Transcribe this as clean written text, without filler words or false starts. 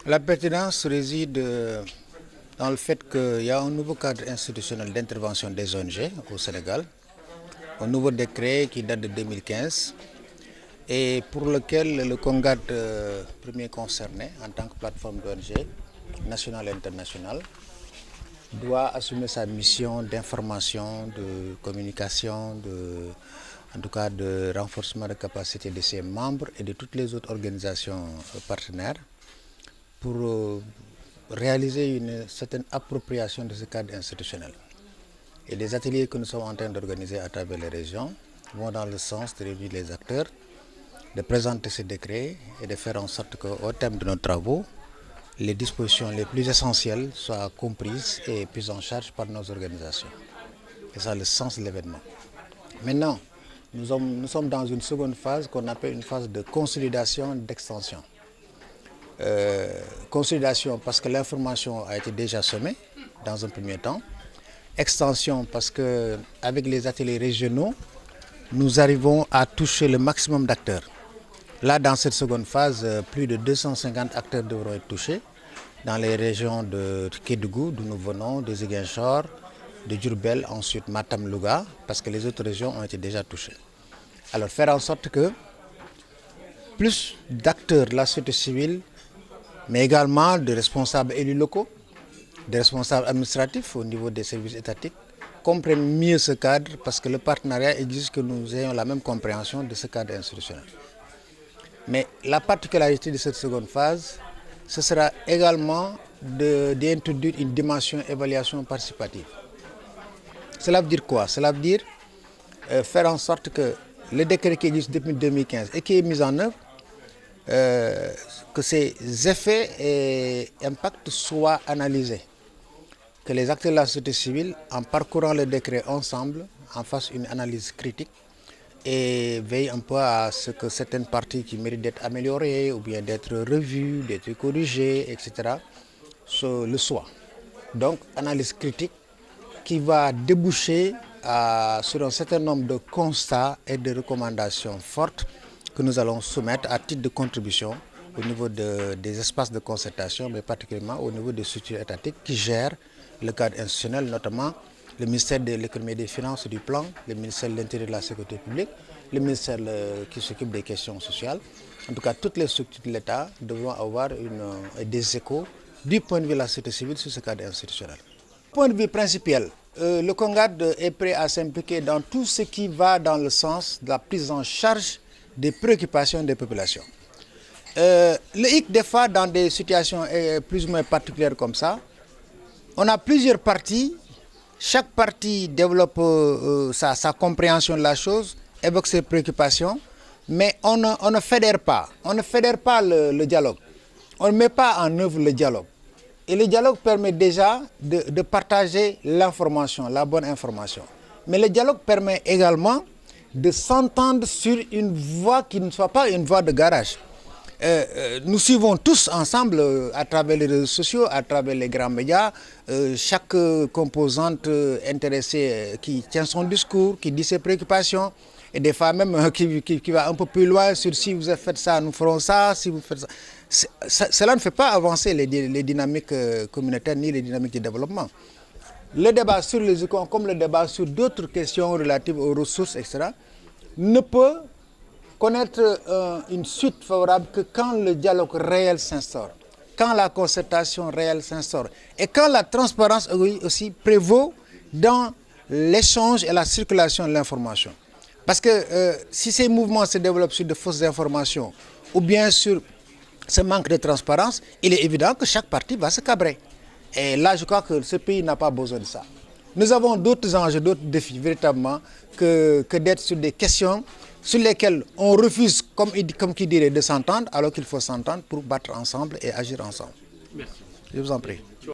La pertinence réside dans le fait qu'il y a un nouveau cadre institutionnel d'intervention des ONG au Sénégal, un nouveau décret qui date de 2015 et pour lequel le CONGAD, premier concerné en tant que plateforme d'ONG nationale et internationale, doit assumer sa mission d'information, de communication, en tout cas de renforcement de capacité de ses membres et de toutes les autres organisations partenaires pour réaliser une certaine appropriation de ce cadre institutionnel. Et les ateliers que nous sommes en train d'organiser à travers les régions vont dans le sens de réunir les acteurs, de présenter ce décret et de faire en sorte qu'au terme de nos travaux, les dispositions les plus essentielles soient comprises et prises en charge par nos organisations. C'est ça le sens de l'événement. Maintenant, nous sommes dans une seconde phase qu'on appelle une phase de consolidation, d'extension. Consolidation parce que l'information a été déjà semée dans un premier temps. Extension parce qu'avec les ateliers régionaux, nous arrivons à toucher le maximum d'acteurs. Là, dans cette seconde phase, plus de 250 acteurs devront être touchés dans les régions de Kédougou, d'où nous venons, de Ziguinchor, de Diourbel, ensuite Matam, Louga, parce que les autres régions ont été déjà touchées. Alors, faire en sorte que plus d'acteurs de la société civile, mais également de responsables élus locaux, des responsables administratifs au niveau des services étatiques, comprennent mieux ce cadre parce que le partenariat exige que nous ayons la même compréhension de ce cadre institutionnel. Mais la particularité de cette seconde phase, ce sera également d'introduire une dimension évaluation participative. Cela veut dire quoi? Cela veut dire faire en sorte que le décret qui existe depuis 2015 et qui est mis en œuvre, que ses effets et impacts soient analysés. Que les acteurs de la société civile, en parcourant le décret ensemble, en fassent une analyse critique et veillent un peu à ce que certaines parties qui méritent d'être améliorées ou bien d'être revues, d'être corrigées, etc., le soient. Donc, analyse critique qui va déboucher sur un certain nombre de constats et de recommandations fortes que nous allons soumettre à titre de contribution au niveau des espaces de concertation, mais particulièrement au niveau des structures étatiques qui gèrent le cadre institutionnel, notamment le ministère de l'économie et des finances et du plan, le ministère de l'Intérieur et de la sécurité publique, le ministère qui s'occupe des questions sociales. En tout cas, toutes les structures de l'État devront avoir des échos du point de vue de la société civile sur ce cadre institutionnel. Point de vue principal, le CONGAD est prêt à s'impliquer dans tout ce qui va dans le sens de la prise en charge des préoccupations des populations. Le hic, des fois, dans des situations plus ou moins particulières comme ça, on a plusieurs parties, chaque partie développe sa compréhension de la chose, évoque ses préoccupations, mais on ne fédère pas. On ne fédère pas le dialogue. On ne met pas en œuvre le dialogue. Et le dialogue permet déjà de partager l'information, la bonne information. Mais le dialogue permet également de s'entendre sur une voie qui ne soit pas une voie de garage. Nous suivons tous ensemble à travers les réseaux sociaux, à travers les grands médias, chaque composante intéressée qui tient son discours, qui dit ses préoccupations, et des fois même qui va un peu plus loin sur si vous faites ça, nous ferons ça, si vous faites ça. Cela ne fait pas avancer les dynamiques communautaires ni les dynamiques de développement. Le débat sur les icônes, comme le débat sur d'autres questions relatives aux ressources, etc., ne peut connaître une suite favorable que quand le dialogue réel s'instaure, quand la concertation réelle s'instaure et quand la transparence aussi prévaut dans l'échange et la circulation de l'information. Parce que si ces mouvements se développent sur de fausses informations ou bien sur ce manque de transparence, il est évident que chaque partie va se cabrer. Et là, je crois que ce pays n'a pas besoin de ça. Nous avons d'autres enjeux, d'autres défis, véritablement, que d'être sur des questions sur lesquelles on refuse, comme qui dirait, de s'entendre, alors qu'il faut s'entendre pour battre ensemble et agir ensemble. Merci. Je vous en prie.